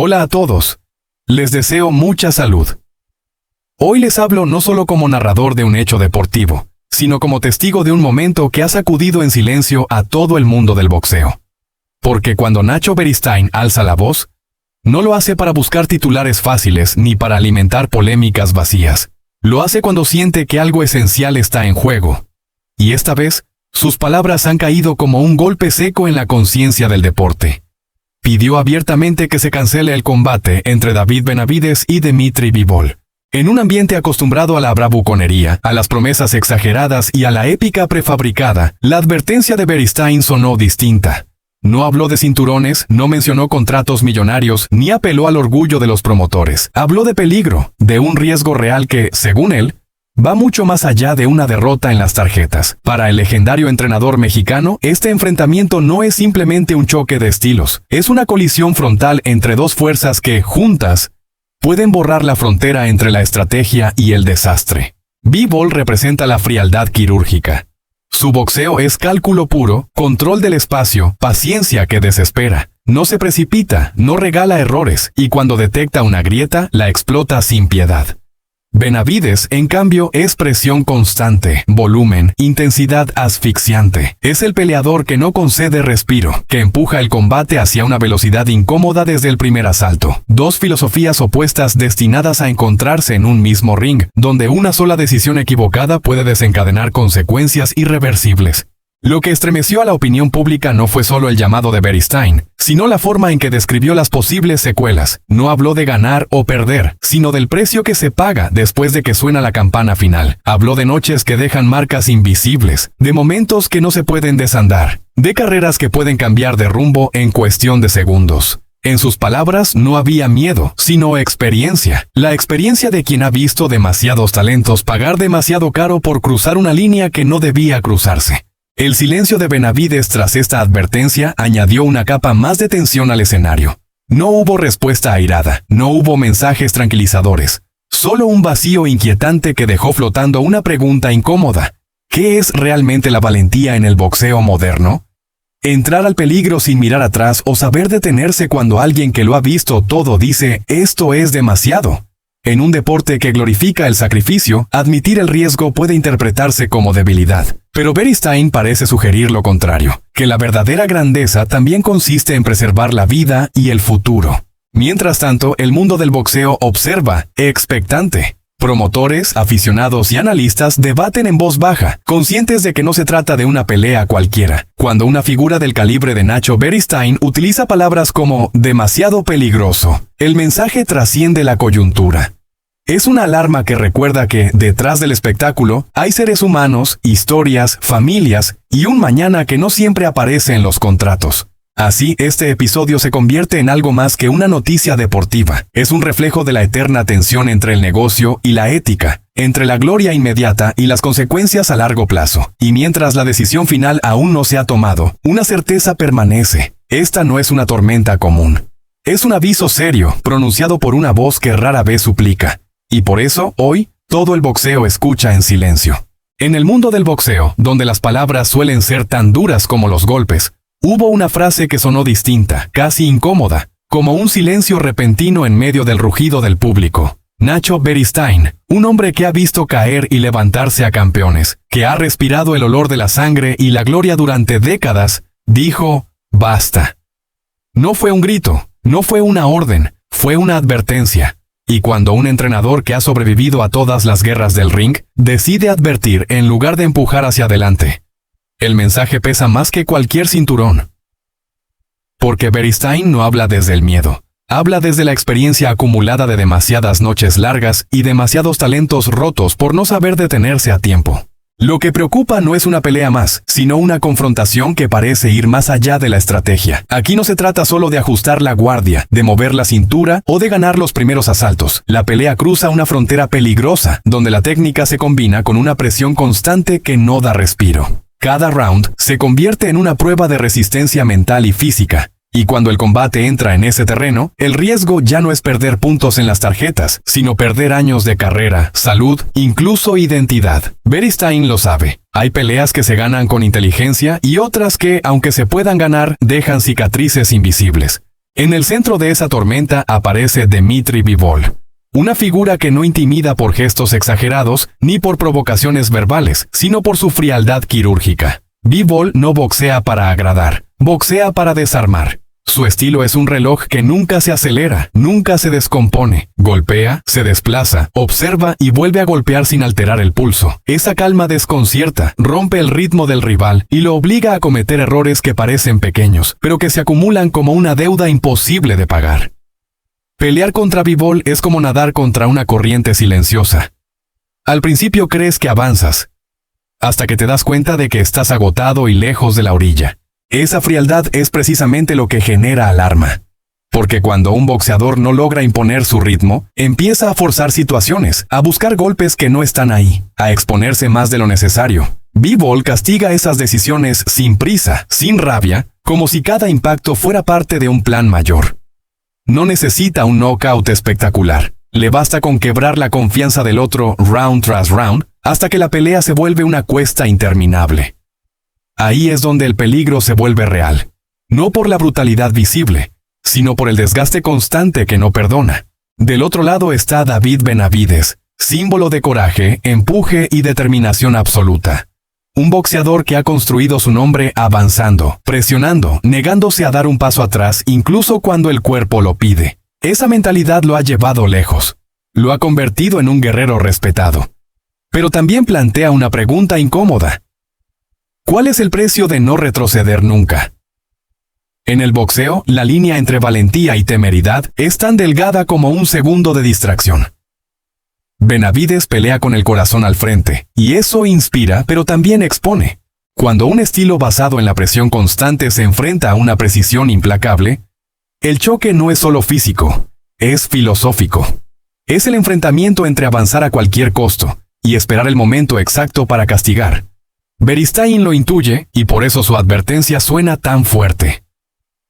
Hola a todos. Les deseo mucha salud. Hoy les hablo no solo como narrador de un hecho deportivo, sino como testigo de un momento que ha sacudido en silencio a todo el mundo del boxeo. Porque cuando Nacho Beristain alza la voz, no lo hace para buscar titulares fáciles ni para alimentar polémicas vacías. Lo hace cuando siente que algo esencial está en juego. Y esta vez, sus palabras han caído como un golpe seco en la conciencia del deporte. Pidió abiertamente que se cancele el combate entre David Benavides y Dimitri Bivol. En un ambiente acostumbrado a la bravuconería, a las promesas exageradas y a la épica prefabricada, la advertencia de Beristain sonó distinta. No habló de cinturones, no mencionó contratos millonarios, ni apeló al orgullo de los promotores. Habló de peligro, de un riesgo real que, según él, va mucho más allá de una derrota en las tarjetas. Para el legendario entrenador mexicano, este enfrentamiento no es simplemente un choque de estilos. Es una colisión frontal entre dos fuerzas que, juntas, pueden borrar la frontera entre la estrategia y el desastre. Bivol representa la frialdad quirúrgica. Su boxeo es cálculo puro, control del espacio, paciencia que desespera. No se precipita, no regala errores, y cuando detecta una grieta, la explota sin piedad. Benavides, en cambio, es presión constante, volumen, intensidad asfixiante. Es el peleador que no concede respiro, que empuja el combate hacia una velocidad incómoda desde el primer asalto. Dos filosofías opuestas destinadas a encontrarse en un mismo ring, donde una sola decisión equivocada puede desencadenar consecuencias irreversibles. Lo que estremeció a la opinión pública no fue solo el llamado de Beristain, sino la forma en que describió las posibles secuelas. No habló de ganar o perder, sino del precio que se paga después de que suena la campana final. Habló de noches que dejan marcas invisibles, de momentos que no se pueden desandar, de carreras que pueden cambiar de rumbo en cuestión de segundos. En sus palabras no había miedo, sino experiencia. La experiencia de quien ha visto demasiados talentos pagar demasiado caro por cruzar una línea que no debía cruzarse. El silencio de Benavides tras esta advertencia añadió una capa más de tensión al escenario. No hubo respuesta airada, no hubo mensajes tranquilizadores, solo un vacío inquietante que dejó flotando una pregunta incómoda. ¿Qué es realmente la valentía en el boxeo moderno? Entrar al peligro sin mirar atrás o saber detenerse cuando alguien que lo ha visto todo dice, esto es demasiado. En un deporte que glorifica el sacrificio, admitir el riesgo puede interpretarse como debilidad. Pero Beristain parece sugerir lo contrario, que la verdadera grandeza también consiste en preservar la vida y el futuro. Mientras tanto, el mundo del boxeo observa, expectante. Promotores, aficionados y analistas debaten en voz baja, conscientes de que no se trata de una pelea cualquiera. Cuando una figura del calibre de Nacho Beristain utiliza palabras como demasiado peligroso, el mensaje trasciende la coyuntura. Es una alarma que recuerda que, detrás del espectáculo, hay seres humanos, historias, familias y un mañana que no siempre aparece en los contratos. Así, este episodio se convierte en algo más que una noticia deportiva. Es un reflejo de la eterna tensión entre el negocio y la ética, entre la gloria inmediata y las consecuencias a largo plazo. Y mientras la decisión final aún no se ha tomado, una certeza permanece. Esta no es una tormenta común. Es un aviso serio, pronunciado por una voz que rara vez suplica. Y por eso, hoy, todo el boxeo escucha en silencio. En el mundo del boxeo, donde las palabras suelen ser tan duras como los golpes, hubo una frase que sonó distinta, casi incómoda, como un silencio repentino en medio del rugido del público. Nacho Beristain, un hombre que ha visto caer y levantarse a campeones, que ha respirado el olor de la sangre y la gloria durante décadas, dijo, basta. No fue un grito, no fue una orden, fue una advertencia. Y cuando un entrenador que ha sobrevivido a todas las guerras del ring, decide advertir en lugar de empujar hacia adelante, el mensaje pesa más que cualquier cinturón. Porque Beristain no habla desde el miedo. Habla desde la experiencia acumulada de demasiadas noches largas y demasiados talentos rotos por no saber detenerse a tiempo. Lo que preocupa no es una pelea más, sino una confrontación que parece ir más allá de la estrategia. Aquí no se trata solo de ajustar la guardia, de mover la cintura o de ganar los primeros asaltos. La pelea cruza una frontera peligrosa, donde la técnica se combina con una presión constante que no da respiro. Cada round se convierte en una prueba de resistencia mental y física, y cuando el combate entra en ese terreno, el riesgo ya no es perder puntos en las tarjetas, sino perder años de carrera, salud, incluso identidad. Beristain lo sabe. Hay peleas que se ganan con inteligencia y otras que, aunque se puedan ganar, dejan cicatrices invisibles. En el centro de esa tormenta aparece Dmitry Bivol, una figura que no intimida por gestos exagerados ni por provocaciones verbales, sino por su frialdad quirúrgica. Bivol no boxea para agradar, boxea para desarmar. Su estilo es un reloj que nunca se acelera, nunca se descompone. Golpea, se desplaza, observa y vuelve a golpear sin alterar el pulso. Esa calma desconcierta, rompe el ritmo del rival y lo obliga a cometer errores que parecen pequeños, pero que se acumulan como una deuda imposible de pagar. Pelear contra Bivol es como nadar contra una corriente silenciosa. Al principio crees que avanzas, hasta que te das cuenta de que estás agotado y lejos de la orilla. Esa frialdad es precisamente lo que genera alarma. Porque cuando un boxeador no logra imponer su ritmo, empieza a forzar situaciones, a buscar golpes que no están ahí, a exponerse más de lo necesario. Bivol castiga esas decisiones sin prisa, sin rabia, como si cada impacto fuera parte de un plan mayor. No necesita un knockout espectacular. Le basta con quebrar la confianza del otro round tras round, hasta que la pelea se vuelve una cuesta interminable. Ahí es donde el peligro se vuelve real. No por la brutalidad visible, sino por el desgaste constante que no perdona. Del otro lado está David Benavides, símbolo de coraje, empuje y determinación absoluta. Un boxeador que ha construido su nombre avanzando, presionando, negándose a dar un paso atrás incluso cuando el cuerpo lo pide. Esa mentalidad lo ha llevado lejos. Lo ha convertido en un guerrero respetado. Pero también plantea una pregunta incómoda. ¿Cuál es el precio de no retroceder nunca? En el boxeo, la línea entre valentía y temeridad es tan delgada como un segundo de distracción. Benavides pelea con el corazón al frente, y eso inspira, pero también expone. Cuando un estilo basado en la presión constante se enfrenta a una precisión implacable, el choque no es solo físico, es filosófico. Es el enfrentamiento entre avanzar a cualquier costo y esperar el momento exacto para castigar. Beristain lo intuye, y por eso su advertencia suena tan fuerte.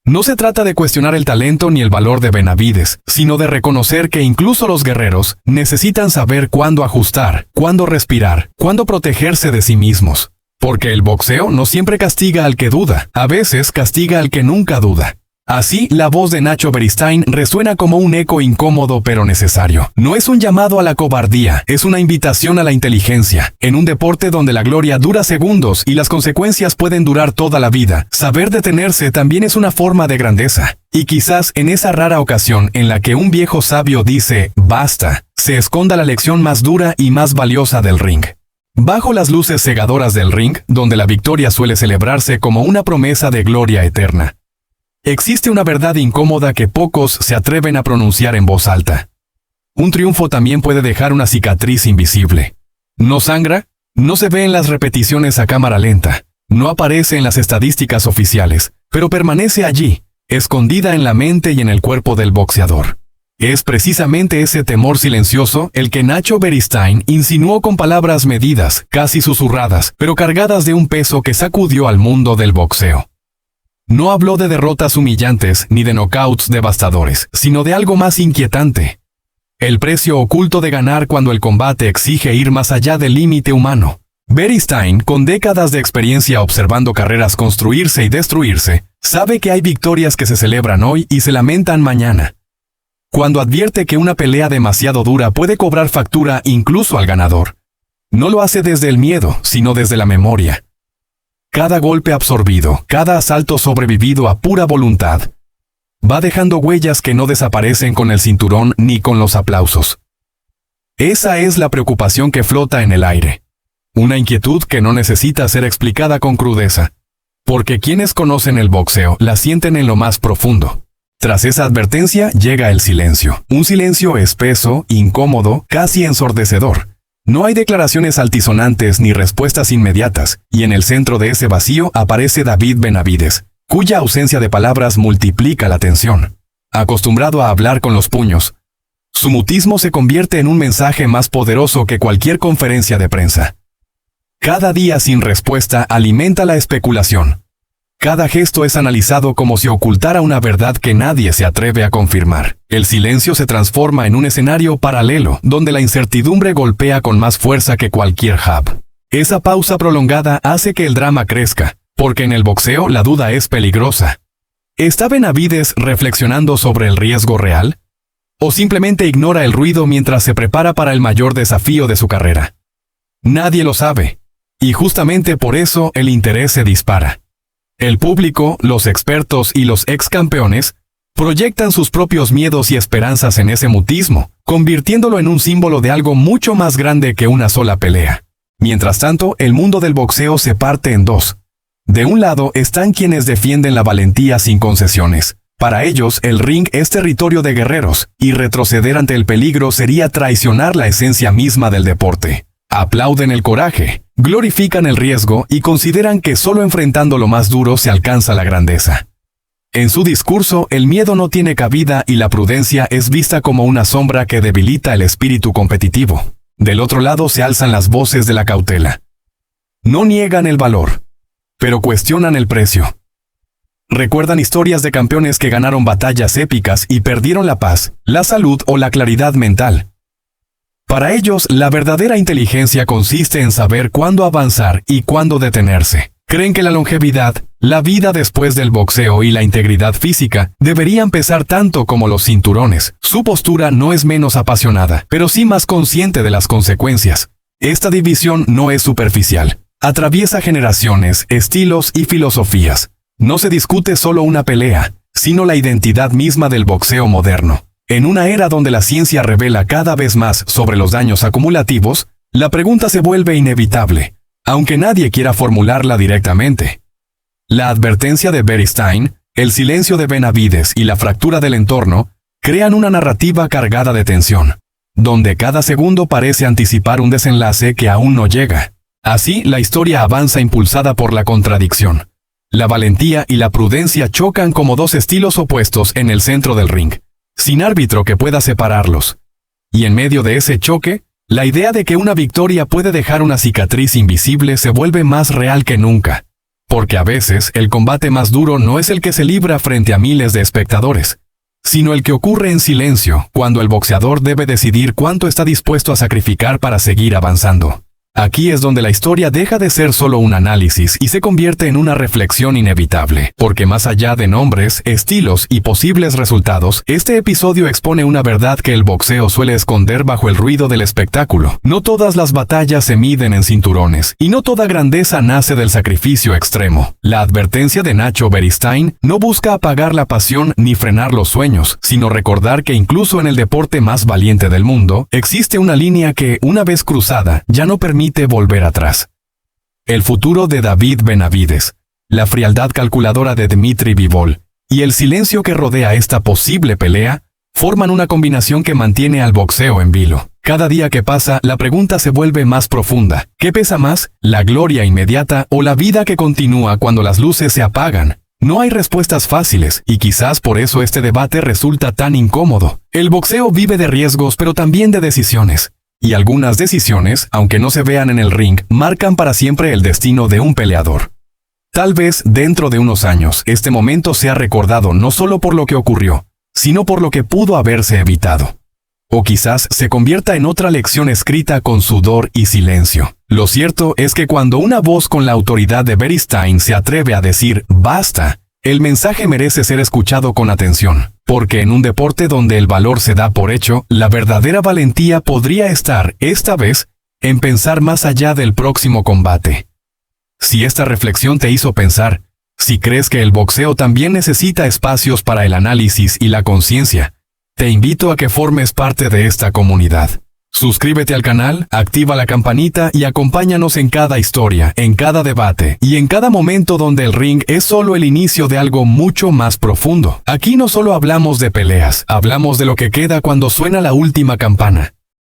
No se trata de cuestionar el talento ni el valor de Benavides, sino de reconocer que incluso los guerreros necesitan saber cuándo ajustar, cuándo respirar, cuándo protegerse de sí mismos. Porque el boxeo no siempre castiga al que duda, a veces castiga al que nunca duda. Así, la voz de Nacho Beristain resuena como un eco incómodo pero necesario. No es un llamado a la cobardía, es una invitación a la inteligencia. En un deporte donde la gloria dura segundos y las consecuencias pueden durar toda la vida, saber detenerse también es una forma de grandeza. Y quizás en esa rara ocasión en la que un viejo sabio dice «basta», se esconda la lección más dura y más valiosa del ring. Bajo las luces cegadoras del ring, donde la victoria suele celebrarse como una promesa de gloria eterna, existe una verdad incómoda que pocos se atreven a pronunciar en voz alta. Un triunfo también puede dejar una cicatriz invisible. No sangra, no se ve en las repeticiones a cámara lenta, no aparece en las estadísticas oficiales, pero permanece allí, escondida en la mente y en el cuerpo del boxeador. Es precisamente ese temor silencioso el que Nacho Beristain insinuó con palabras medidas, casi susurradas, pero cargadas de un peso que sacudió al mundo del boxeo. No habló de derrotas humillantes ni de knockouts devastadores, sino de algo más inquietante. El precio oculto de ganar cuando el combate exige ir más allá del límite humano. Beristain, con décadas de experiencia observando carreras construirse y destruirse, sabe que hay victorias que se celebran hoy y se lamentan mañana. Cuando advierte que una pelea demasiado dura puede cobrar factura incluso al ganador, no lo hace desde el miedo, sino desde la memoria. Cada golpe absorbido, cada asalto sobrevivido a pura voluntad, va dejando huellas que no desaparecen con el cinturón ni con los aplausos. Esa es la preocupación que flota en el aire. Una inquietud que no necesita ser explicada con crudeza, porque quienes conocen el boxeo la sienten en lo más profundo. Tras esa advertencia llega el silencio. Un silencio espeso, incómodo, casi ensordecedor. No hay declaraciones altisonantes ni respuestas inmediatas, y en el centro de ese vacío aparece David Benavides, cuya ausencia de palabras multiplica la tensión. Acostumbrado a hablar con los puños, su mutismo se convierte en un mensaje más poderoso que cualquier conferencia de prensa. Cada día sin respuesta alimenta la especulación. Cada gesto es analizado como si ocultara una verdad que nadie se atreve a confirmar. El silencio se transforma en un escenario paralelo, donde la incertidumbre golpea con más fuerza que cualquier jab. Esa pausa prolongada hace que el drama crezca, porque en el boxeo la duda es peligrosa. ¿Está Benavides reflexionando sobre el riesgo real? ¿O simplemente ignora el ruido mientras se prepara para el mayor desafío de su carrera? Nadie lo sabe, y justamente por eso el interés se dispara. El público, los expertos y los ex campeones proyectan sus propios miedos y esperanzas en ese mutismo, convirtiéndolo en un símbolo de algo mucho más grande que una sola pelea. Mientras tanto, el mundo del boxeo se parte en dos. De un lado están quienes defienden la valentía sin concesiones. Para ellos, el ring es territorio de guerreros, y retroceder ante el peligro sería traicionar la esencia misma del deporte. Aplauden el coraje, glorifican el riesgo y consideran que solo enfrentando lo más duro se alcanza la grandeza. En su discurso, el miedo no tiene cabida y la prudencia es vista como una sombra que debilita el espíritu competitivo. Del otro lado se alzan las voces de la cautela. No niegan el valor, pero cuestionan el precio. Recuerdan historias de campeones que ganaron batallas épicas y perdieron la paz, la salud o la claridad mental. Para ellos, la verdadera inteligencia consiste en saber cuándo avanzar y cuándo detenerse. Creen que la longevidad, la vida después del boxeo y la integridad física deberían pesar tanto como los cinturones. Su postura no es menos apasionada, pero sí más consciente de las consecuencias. Esta división no es superficial. Atraviesa generaciones, estilos y filosofías. No se discute solo una pelea, sino la identidad misma del boxeo moderno. En una era donde la ciencia revela cada vez más sobre los daños acumulativos, la pregunta se vuelve inevitable, aunque nadie quiera formularla directamente. La advertencia de Beristain, el silencio de Benavides y la fractura del entorno crean una narrativa cargada de tensión, donde cada segundo parece anticipar un desenlace que aún no llega. Así, la historia avanza impulsada por la contradicción. La valentía y la prudencia chocan como dos estilos opuestos en el centro del ring, sin árbitro que pueda separarlos. Y en medio de ese choque, la idea de que una victoria puede dejar una cicatriz invisible se vuelve más real que nunca. Porque a veces el combate más duro no es el que se libra frente a miles de espectadores, sino el que ocurre en silencio cuando el boxeador debe decidir cuánto está dispuesto a sacrificar para seguir avanzando. Aquí es donde la historia deja de ser solo un análisis y se convierte en una reflexión inevitable, porque más allá de nombres, estilos y posibles resultados, este episodio expone una verdad que el boxeo suele esconder bajo el ruido del espectáculo. No todas las batallas se miden en cinturones, y no toda grandeza nace del sacrificio extremo. La advertencia de Nacho Beristain no busca apagar la pasión ni frenar los sueños, sino recordar que incluso en el deporte más valiente del mundo, existe una línea que, una vez cruzada, ya no permite volver atrás. El futuro de David Benavides, la frialdad calculadora de Dmitry Bivol y el silencio que rodea esta posible pelea forman una combinación que mantiene al boxeo en vilo. Cada día que pasa, la pregunta se vuelve más profunda. ¿Qué pesa más, la gloria inmediata o la vida que continúa cuando las luces se apagan? No hay respuestas fáciles, y quizás por eso este debate resulta tan incómodo. El boxeo vive de riesgos, pero también de decisiones. Y algunas decisiones, aunque no se vean en el ring, marcan para siempre el destino de un peleador. Tal vez, dentro de unos años, este momento sea recordado no solo por lo que ocurrió, sino por lo que pudo haberse evitado. O quizás se convierta en otra lección escrita con sudor y silencio. Lo cierto es que cuando una voz con la autoridad de Beristain se atreve a decir «basta», el mensaje merece ser escuchado con atención, porque en un deporte donde el valor se da por hecho, la verdadera valentía podría estar, esta vez, en pensar más allá del próximo combate. Si esta reflexión te hizo pensar, si crees que el boxeo también necesita espacios para el análisis y la conciencia, te invito a que formes parte de esta comunidad. Suscríbete al canal, activa la campanita y acompáñanos en cada historia, en cada debate y en cada momento donde el ring es solo el inicio de algo mucho más profundo. Aquí no solo hablamos de peleas, hablamos de lo que queda cuando suena la última campana.